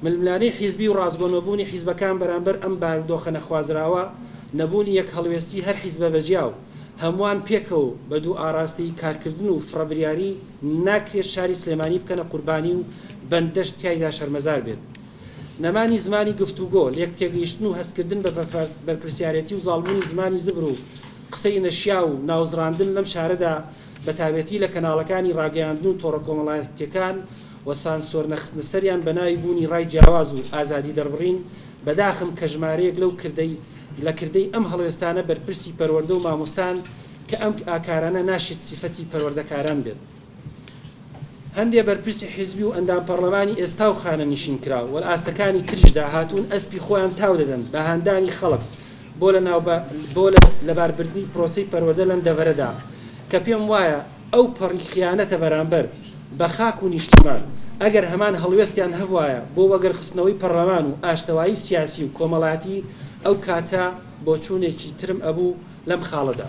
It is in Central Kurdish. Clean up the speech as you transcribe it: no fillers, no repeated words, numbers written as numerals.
ململانەی حیزبی و ڕازگۆنەبوونی حیزبەکان بەرامبەر ئەم بارودۆخە نەخوازراوە نەبوونی یەک هەڵوێستی هەر حیزبە بەجیاو هەمووان پێکەوە بە دوو ئاڕاستی کارکردن و فڕەبریاری ناکرێت شاری سلێمانی بکەنە قوربانی و بەندەش تایدا شەرمەزار بێت. نەمانی زمانی گفتوگۆ لێک تێگەیشتن و هەستکردن بە بەرپرسیارەتی و زاڵبوونی زمانی زبر و قسەی نەشیا و ناوزڕاندن لەم شارەدا بە تابەتی لە کەناڵەکانی ڕاگەیاندن و تۆڕە کۆمەڵایەتیەکان و سانسۆر نەخستنە سەریان بە ناوی بوونی ڕای جیاواز و ئازادی دەربڕین بەداخم کە ژمارەیەک لەو لە کردەی ئەم هەڵوێستانە بەرپرسی پەروەردە و مامۆستان کە ئەم ئاکارانە ناشێت سیفەتی پەروەردەکاران بێت. هەندێک بەرپرسی حیزبی و ئەندام پەرلەمانی ئێستا و خانە نشین کراوە وە ئاستەکانی تریشدا هاتوون ئەسپی خۆیان تاو دەدەن بە هاندانی خەڵک بۆ لەباربردنی پرۆسی پەروەردە لەم دەڤەرەدا کە پێم وایە ئەو پەڕی خیانەتە بەرامبەر بە خاک و نیشتیمان ئەگەر هەمان هەڵوێستیان هەبوایە بۆ وەگەرخستنەوەی پەرلەمان و ئاشتەوایی سیاسی و کۆمەڵاتی ئەو کاتە بۆ چوونێکی ترم ئەبوو لەم خاڵەدا.